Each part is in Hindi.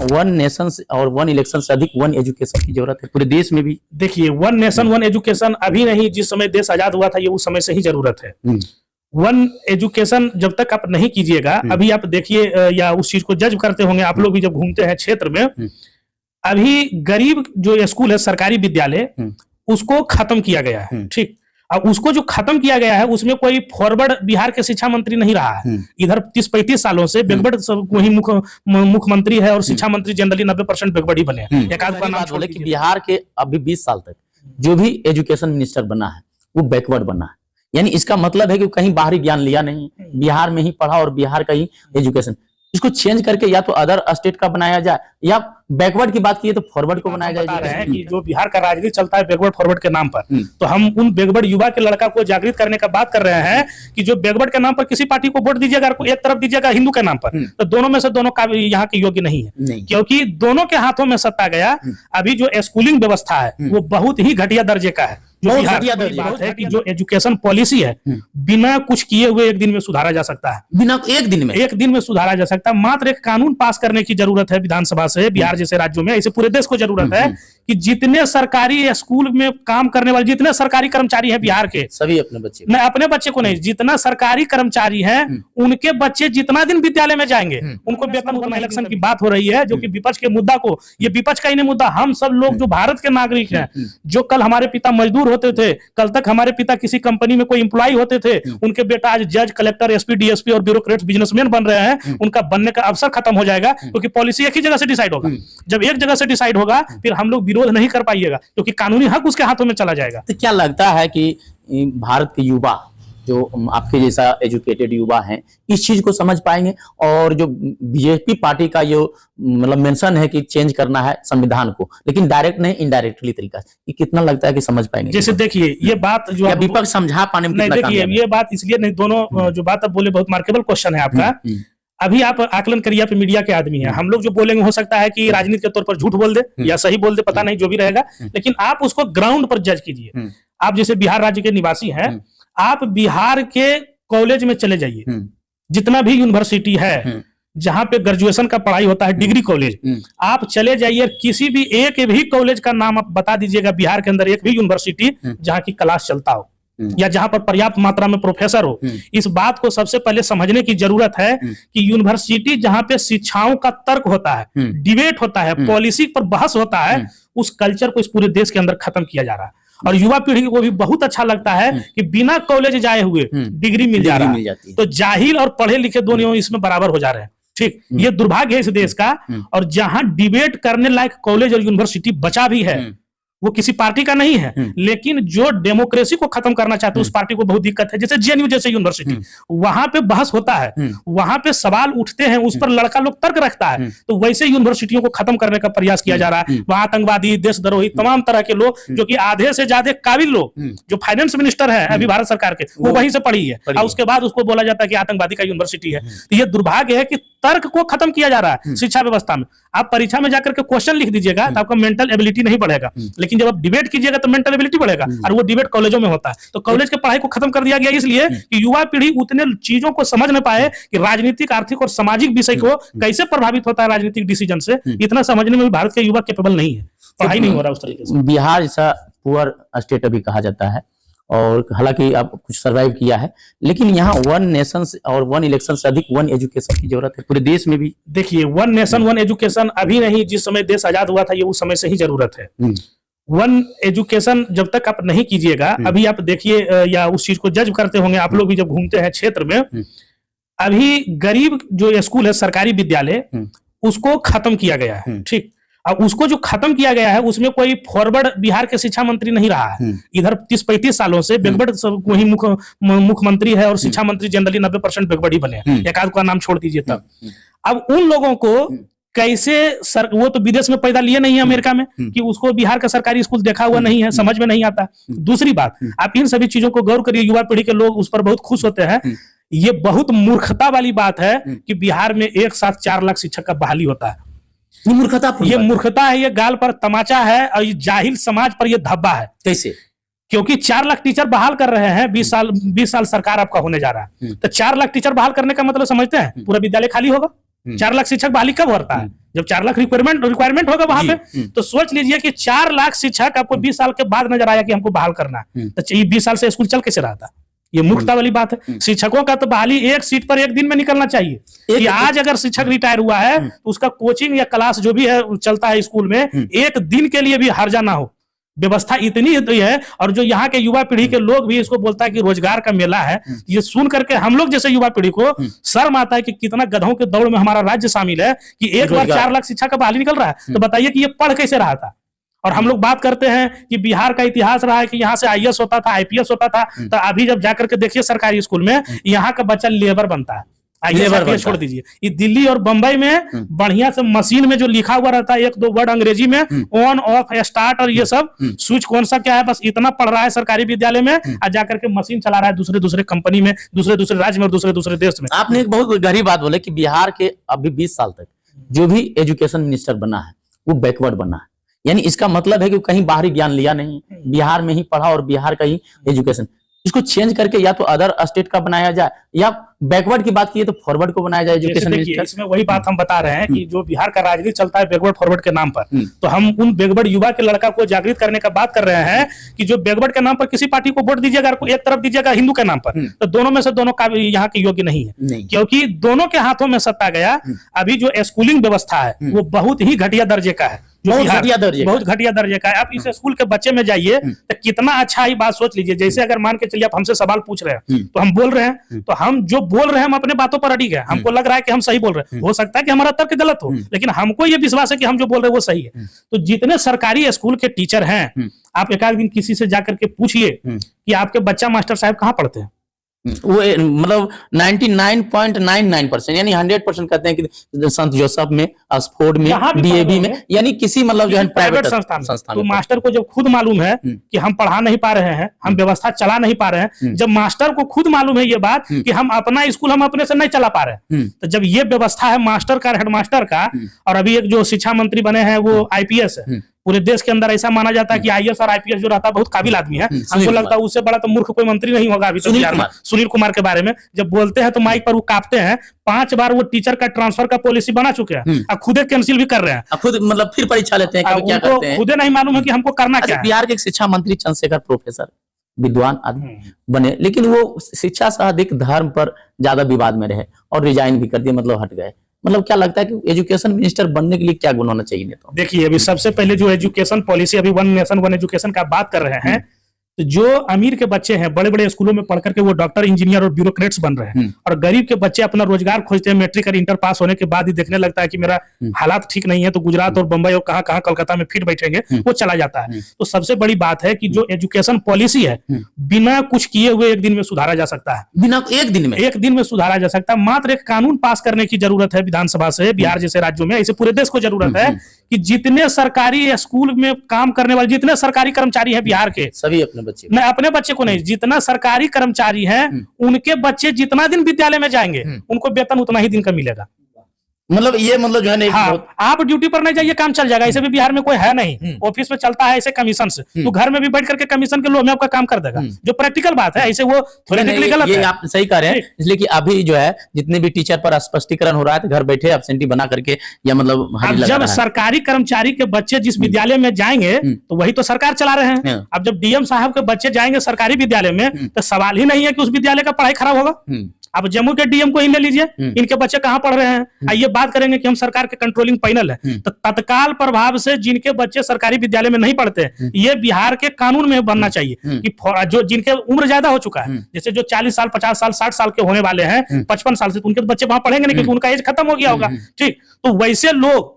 वन नेशन और वन इलेक्शन से अधिक वन एजुकेशन की जरूरत है पूरे देश में भी। देखिए, वन नेशन वन एजुकेशन अभी नहीं, जिस समय देश आजाद हुआ था ये उस समय से ही जरूरत है। वन एजुकेशन जब तक आप नहीं कीजिएगा, अभी आप देखिए या उस चीज को जज करते होंगे आप लोग भी जब घूमते हैं क्षेत्र में, अभी गरीब जो स्कूल है सरकारी विद्यालय उसको खत्म किया गया है। ठीक, अब उसको जो खत्म किया गया है उसमें कोई फॉरवर्ड बिहार के शिक्षा मंत्री नहीं रहा है। इधर 30-35 सालों से बेगबड़ वही मुख्यमंत्री है और शिक्षा मंत्री जनरली 90% बेगबड़ ही बने हैं। एक आध का नाम छोड़ कि बिहार के अभी 20 साल तक जो भी एजुकेशन मिनिस्टर बना है वो बैकवर्ड बना है, यानी इसका मतलब है कि कहीं बाहरी ज्ञान लिया नहीं, बिहार में ही पढ़ा और बिहार का ही एजुकेशन। इसको चेंज करके या तो अदर स्टेट का बनाया जाए या बैकवर्ड की बात की तो फॉरवर्ड को बनाया जाए। कि जो बिहार का राजनीति चलता है बैकवर्ड फॉरवर्ड के नाम पर, तो हम उन बैकवर्ड युवा के लड़का को जागृत करने का बात कर रहे हैं कि जो बैकवर्ड के नाम पर किसी पार्टी को वोट दीजिएगा, एक तरफ दीजिएगा हिंदू के नाम पर, तो दोनों में से दोनों का यहाँ के योग्य नहीं है, क्योंकि दोनों के हाथों में सत्ता गया। अभी जो स्कूलिंग व्यवस्था है वो बहुत ही घटिया दर्जे का है। जो बात है कि जो एजुकेशन पॉलिसी है बिना कुछ किए हुए एक दिन में सुधारा जा सकता है, बिना एक दिन में सुधारा जा सकता है। मात्र एक कानून पास करने की जरूरत है विधानसभा से। बिहार जैसे राज्यों में, ऐसे पूरे देश को जरूरत है कि जितने सरकारी स्कूल में काम करने वाले जितने सरकारी कर्मचारी हैं बिहार के, सभी अपने बच्चे, मैं अपने बच्चे को नहीं, जितना सरकारी कर्मचारी हैं उनके बच्चे जितना दिन विद्यालय में जाएंगे उनको वेतन उतना। इलेक्शन की बात हो रही है जो कि विपक्ष के मुद्दा को, ये विपक्ष का ही नहीं मुद्दा, हम सब लोग जो भारत के नागरिक हैं, जो कल हमारे पिता मजदूर होते थे, कल तक हमारे पिता किसी कंपनी में कोई एम्प्लॉय होते थे, उनके बेटा आज जज, कलेक्टर, एसपी, डीएसपी और ब्यूरोक्रेट, बिजनेसमैन बन रहे हैं, उनका बनने का अवसर खत्म हो जाएगा, क्योंकि पॉलिसी एक ही जगह से डिसाइड होगा। जब एक जगह से डिसाइड होगा फिर हम लोग विरोध नहीं कर पाइएगा, क्योंकि कानूनी हक उसके हाथों में चला जाएगा। तो क्या लगता है कि भारत के युवा जो आपके जैसा एजुकेटेड युवा हैं इस चीज को समझ पाएंगे, और जो बीजेपी पार्टी का जो मतलब मेंशन है कि चेंज करना है संविधान को, लेकिन डायरेक्ट नहीं इनडायरेक्टली तरीका से, ये कितना लगता है कि समझ पाएंगे? जैसे देखिए ये बात जो विपक्ष समझा पाने में, नहीं देखिए ये बात इसलिए नहीं, दोनों जो बात आप बोले बहुत मार्केबल क्वेश्चन है आपका। अभी आप आकलन करिए, आप मीडिया के आदमी हैं, हम लोग जो बोलेंगे हो सकता है कि राजनीति के तौर पर झूठ बोल दे या सही बोल दे, पता नहीं, जो भी रहेगा, लेकिन आप उसको ग्राउंड पर जज कीजिए। आप जैसे बिहार राज्य के निवासी हैं, आप बिहार के कॉलेज में चले जाइए, जितना भी यूनिवर्सिटी है जहां पे ग्रेजुएशन का पढ़ाई होता है, डिग्री कॉलेज, आप चले जाइए, किसी भी एक भी कॉलेज का नाम आप बता दीजिएगा बिहार के अंदर, एक भी यूनिवर्सिटी जहां की क्लास चलता हो या जहां पर पर्याप्त मात्रा में प्रोफेसर हो। इस बात को सबसे पहले समझने की जरूरत है कि यूनिवर्सिटी जहां पे शिक्षाओं का तर्क होता है, डिबेट होता है, पॉलिसी पर बहस होता है, उस कल्चर को इस पूरे देश के अंदर खत्म किया जा रहा है। और युवा पीढ़ी को भी बहुत अच्छा लगता है कि बिना कॉलेज जाए हुए डिग्री मिल जा रहा है, तो जाहिल और पढ़े लिखे दोनों इसमें बराबर हो जा रहे हैं। ठीक, ये दुर्भाग्य है इस देश का। और जहां डिबेट करने लायक कॉलेज और यूनिवर्सिटी बचा भी है वो किसी पार्टी का नहीं है, लेकिन जो डेमोक्रेसी को खत्म करना चाहते हैं उस पार्टी को बहुत दिक्कत है। जैसे जेएनयू जैसे यूनिवर्सिटी, वहां पे बहस होता है, वहां पे सवाल उठते हैं, उस पर लड़का लोग तर्क रखता है, तो वैसे यूनिवर्सिटियों को खत्म करने का प्रयास किया जा रहा है। वहां आतंकवादी, देशद्रोही, तमाम तरह के लोग, जो कि आधे से ज्यादा काबिल लोग, जो फाइनेंस मिनिस्टर है अभी भारत सरकार के, वो वहीं से पढ़ी है, और उसके बाद उसको बोला जाता है कि आतंकवादी का यूनिवर्सिटी है। तो ये दुर्भाग्य है कि तर्क को खत्म किया जा रहा है शिक्षा व्यवस्था में। आप परीक्षा में जाकर के क्वेश्चन लिख दीजिएगा तो आपका मेंटल एबिलिटी नहीं बढ़ेगा, लेकिन जब आप डिबेट कीजिएगा तो मेंटल एबिलिटी बढ़ेगा, और वो डिबेट कॉलेजों में होता है। तो कॉलेज के पढ़ाई को खत्म कर दिया गया इसलिए कि युवा पीढ़ी उतने चीजों को समझ न पाए कि राजनीतिक, आर्थिक और सामाजिक विषय को कैसे प्रभावित होता है राजनीतिक डिसीजन से, इतना समझने में भी भारत के युवा कैपेबल नहीं है, पढ़ाई नहीं हो रहा उस तरीके से। बिहार जैसा पुअर स्टेट अभी कहा जाता है, और हालांकि आप कुछ सर्वाइव किया है, लेकिन यहाँ वन नेशन और वन इलेक्शन से अधिक वन एजुकेशन की जरूरत है पूरे देश में भी। देखिए, वन नेशन वन एजुकेशन अभी नहीं, जिस समय देश आजाद हुआ था ये उस समय से ही जरूरत है। वन एजुकेशन जब तक आप नहीं कीजिएगा, अभी आप देखिए या उस चीज को जज करते होंगे आप लोग भी जब घूमते हैं क्षेत्र में, अभी गरीब जो स्कूल है सरकारी विद्यालय उसको खत्म किया गया है। ठीक, अब उसको जो खत्म किया गया है उसमें कोई फॉरवर्ड बिहार के शिक्षा मंत्री नहीं रहा है। इधर 30-35 सालों से बेगबड़ वही मुख्यमंत्री है और शिक्षा मंत्री जनरली 90% बेगबड़ ही बने हैं, एक आध का नाम छोड़ दीजिए तब। अब उन लोगों को कैसे वो तो विदेश में पैदा लिए नहीं है अमेरिका में, कि उसको बिहार का सरकारी स्कूल देखा हुआ नहीं है, समझ में नहीं आता। दूसरी बात, आप इन सभी चीजों को गौर करिए, युवा पीढ़ी के लोग उस पर बहुत खुश होते हैं। ये बहुत मूर्खता वाली बात है कि बिहार में एक साथ 4 लाख शिक्षक का बहाली होता है। ये मूर्खता है, ये गाल पर तमाचा है, और ये जाहिल समाज पर ये धब्बा है। कैसे? क्योंकि 4 लाख टीचर बहाल कर रहे हैं, 20 साल 20 साल सरकार आपका होने जा रहा है, तो 4 लाख टीचर बहाल करने का मतलब समझते हैं पूरा विद्यालय खाली होगा? 4 लाख शिक्षक बहाली कब होता है? जब 4 लाख रिक्वायरमेंट होगा वहां पे। तो सोच लीजिए कि 4 लाख शिक्षक आपको 20 साल के बाद नजर आया कि हमको बहाल करना है, तो ये 20 साल से स्कूल चल कैसे रहा था? ये मूर्खता वाली बात है। शिक्षकों का तो बहाली एक सीट पर एक दिन में निकलना चाहिए कि आज अगर शिक्षक रिटायर हुआ है तो उसका कोचिंग या क्लास जो भी है चलता है स्कूल में, एक दिन के लिए भी हर्जा ना हो। व्यवस्था इतनी है। और जो यहाँ के युवा पीढ़ी के लोग भी इसको बोलता है कि रोजगार का मेला है, ये सुन करके हम लोग जैसे युवा पीढ़ी को शर्म आता है कि कितना गधों के दौड़ में हमारा राज्य शामिल है कि एक बार 4 लाख शिक्षा का बहाली निकल रहा है। तो बताइए कि ये पढ़ कैसे रहा था? और हम लोग बात करते हैं कि बिहार का इतिहास रहा है कि यहाँ से आईएएस होता था, आईपीएस होता था, तो अभी जब जाकर के देखिए सरकारी स्कूल में यहाँ का बच्चा लेबर बनता है। आईएएस छोड़ दीजिए, ये दिल्ली और बंबई में बढ़िया से मशीन में जो लिखा हुआ रहता है 1-2 वर्ड अंग्रेजी में, ऑन ऑफ स्टार्ट और ये सब स्विच कौन सा क्या है, बस इतना पढ़ रहा है सरकारी विद्यालय में और जाकर के मशीन चला रहा है दूसरे कंपनी में, दूसरे राज्य में और दूसरे देश में। आपने एक बहुत गहरी बात बोले कि बिहार के अभी 20 साल तक जो भी एजुकेशन मिनिस्टर बना है वो बैकवर्ड बना है। यानी इसका मतलब है कि कहीं बाहरी ज्ञान लिया नहीं, बिहार में ही पढ़ा और बिहार का ही एजुकेशन। इसको चेंज करके या तो अदर स्टेट का बनाया जाए या बैकवर्ड की बात की तो फॉरवर्ड को बनाया जाए एजुकेशन मिनिस्टर। इसमें वही बात हम बता रहे हैं कि जो बिहार का राजनीति चलता है बैकवर्ड फॉरवर्ड के नाम पर, तो हम उन बैकवर्ड युवा के लड़का को जागृत करने का बात कर रहे हैं कि जो बैकवर्ड के नाम पर किसी पार्टी को वोट दीजिएगा, एक तरफ दीजिएगा हिंदू के नाम पर, तो दोनों में से दोनों का यहाँ के योग्य नहीं है, क्योंकि दोनों के हाथों में सत्ता गया। अभी जो स्कूलिंग व्यवस्था है वो बहुत ही घटिया दर्जे का है, बहुत घटिया दर्जे का है। आप इस स्कूल के बच्चे में जाइए तो कितना अच्छा ही बात सोच लीजिए। जैसे अगर मान के चलिए आप हमसे सवाल पूछ रहे हैं तो हम बोल रहे हैं, तो हम जो बोल रहे हैं हम अपने बातों पर अड़िग है, हमको लग रहा है कि हम सही बोल रहे हैं। हो सकता है कि हमारा तर्क गलत हो, लेकिन हमको ये विश्वास है कि हम जो बोल रहे हैं वो सही है। तो जितने सरकारी स्कूल के टीचर हैं, आप एक दिन किसी से जाकर के पूछिए कि आपके बच्चा मास्टर साहब कहाँ पढ़ते हैं, वो मतलब 99.99% यानी 100% कहते हैं कि संत जोसेफ में, ऑक्सफोर्ड में, डीएवी में, यानी किसी मतलब जो है प्राइवेट संस्थान तो मास्टर को जब खुद मालूम है कि हम पढ़ा नहीं पा रहे हैं, हम व्यवस्था चला नहीं पा रहे हैं, जब मास्टर को खुद मालूम है ये बात कि हम अपना स्कूल हम अपने से नहीं चला पा रहे हैं, तो जब ये व्यवस्था है मास्टर का, हेडमास्टर का, और अभी एक जो शिक्षा मंत्री बने हैं वो आईपीएस है। पूरे देश के अंदर ऐसा माना जाता है कि आईएएस और आईपीएस जो रहता है बहुत काबिल आदमी है। हमको लगता है उससे बड़ा तो मूर्ख कोई मंत्री नहीं होगा अभी तक। सुनील कुमार के बारे में जब बोलते हैं तो माइक पर वो कांपते हैं। 5 बार वो टीचर का ट्रांसफर का पॉलिसी बना चुके हैं और खुदे कैंसिल भी कर रहे हैं, खुद मतलब फिर परीक्षा लेते हैं, क्या करते हैं खुदे नहीं मालूम है कि हमको करना क्या है। बिहार के शिक्षा मंत्री चंद्रशेखर प्रोफेसर विद्वान आदमी बने, लेकिन वो शिक्षा से अधिक धर्म पर ज्यादा विवाद में रहे और रिजाइन भी कर दिए, मतलब हट गए। मतलब क्या लगता है कि एजुकेशन मिनिस्टर बनने के लिए क्या गुण होना चाहिए? तो देखिए अभी सबसे पहले जो एजुकेशन पॉलिसी, अभी 1 नेशन 1 एजुकेशन का बात कर रहे हैं, तो जो अमीर के बच्चे हैं बड़े बड़े स्कूलों में पढ़ करके वो डॉक्टर, इंजीनियर और ब्यूरोक्रेट्स बन रहे हैं, और गरीब के बच्चे अपना रोजगार खोजते हैं मैट्रिक और इंटर पास होने के बाद ही देखने लगता है कि मेरा हालात ठीक नहीं है, तो गुजरात और बंबई और कहाँ कहाँ कलकत्ता में फिट बैठेंगे, वो चला जाता है। तो सबसे बड़ी बात है कि जो एजुकेशन पॉलिसी है बिना कुछ किए हुए 1 दिन में सुधारा जा सकता है, बिना 1 दिन में सुधारा जा सकता है। मात्र एक कानून पास करने की जरूरत है विधानसभा से, बिहार जैसे राज्यों में, ऐसे पूरे देश को जरूरत है कि जितने सरकारी स्कूल में काम करने वाले जितने सरकारी कर्मचारी हैं बिहार के, सभी अपने बच्चे, मैं अपने बच्चे को नहीं, जितना सरकारी कर्मचारी हैं उनके बच्चे जितना दिन विद्यालय में जाएंगे उनको वेतन उतना ही दिन का मिलेगा। मतलब ये मतलब जो है हाँ, आप ड्यूटी पर नहीं जाइए काम चल जाएगा। ऐसे भी बिहार में कोई है नहीं, ऑफिस में चलता है ऐसे कमीशन से, तो घर में भी बैठ करके कमीशन के लोग में आपका काम कर देगा, जो प्रैक्टिकल बात है। ऐसे वो थ्योरेटिकली गलत है, आप सही कह रहे हैं। इसलिए कि अभी जो है जितने भी टीचर पर स्पष्टीकरण हो रहा है तो घर बैठे एब्सेंटी बना करके या मतलब जब सरकारी कर्मचारी के बच्चे जिस विद्यालय में जाएंगे तो वही तो सरकार चला रहे हैं। अब जब डीएम साहब के बच्चे जाएंगे सरकारी विद्यालय में तो सवाल ही नहीं है कि उस विद्यालय का पढ़ाई खराब होगा। अब जम्मू के डीएम को ही ले लीजिए, इनके बच्चे कहाँ पढ़ रहे हैं। आइए बात करेंगे कि हम सरकार के कंट्रोलिंग पैनल है, तो तत्काल प्रभाव से जिनके बच्चे सरकारी विद्यालय में नहीं पढ़ते, ये बिहार के कानून में बनना चाहिए कि जो जिनके उम्र ज्यादा हो चुका है, जैसे जो 40 साल 50 साल 60 साल के होने वाले हैं 55 साल से, तो उनके बच्चे वहां पढ़ेंगे नहीं क्योंकि उनका एज खत्म हो गया होगा। ठीक, तो वैसे लोग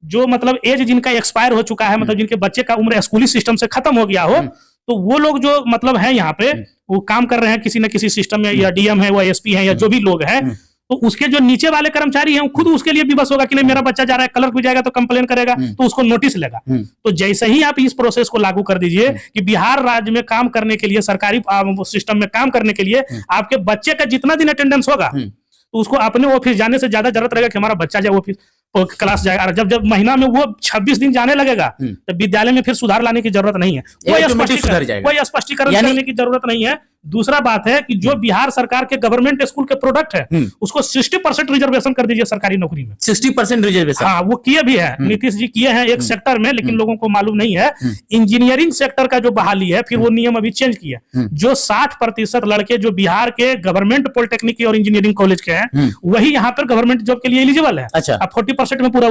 जो मतलब एज जिनका एक्सपायर हो चुका है, मतलब जिनके बच्चे का उम्र स्कूली सिस्टम से खत्म हो गया हो, तो वो लोग जो मतलब है यहाँ पे वो काम कर रहे हैं किसी न किसी सिस्टम में, या डीएम है, या एसपी है, या जो भी लोग हैं, तो उसके जो नीचे वाले कर्मचारी हैं खुद उसके लिए विवश होगा कि नहीं मेरा बच्चा जा रहा है, क्लर्क भी जाएगा तो कंप्लेन करेगा, तो उसको नोटिस लेगा। तो जैसे ही आप इस प्रोसेस को लागू कर दीजिए कि बिहार राज्य में काम करने के लिए, सरकारी सिस्टम में काम करने के लिए आपके बच्चे का जितना दिन अटेंडेंस होगा तो उसको अपने ऑफिस जाने से ज्यादा जरूरत रहेगा कि हमारा बच्चा जाए ऑफिस क्लास जाएगा। जब महीना में वो 26 दिन जाने लगेगा तो विद्यालय में फिर सुधार लाने की जरूरत नहीं है, कोई स्पष्टीकरण करने की जरूरत नहीं है। दूसरा बात है कि जो बिहार सरकार के गवर्नमेंट स्कूल के प्रोडक्ट है उसको 60% रिजर्वेशन कर दीजिए सरकारी नौकरी में। 60% रिजर्वेशन, हाँ वो किए भी है, नीतीश जी किए हैं एक सेक्टर में, लेकिन लोगों को मालूम नहीं है। इंजीनियरिंग सेक्टर का जो बहाली है फिर वो नियम अभी चेंज किया, जो 60% लड़के जो बिहार के गवर्नमेंट पॉलिटेक्निक और इंजीनियरिंग कॉलेज के हैं वही यहाँ पर गवर्नमेंट जॉब के लिए एलिजिबल है। अच्छा। अब 40% में पूरा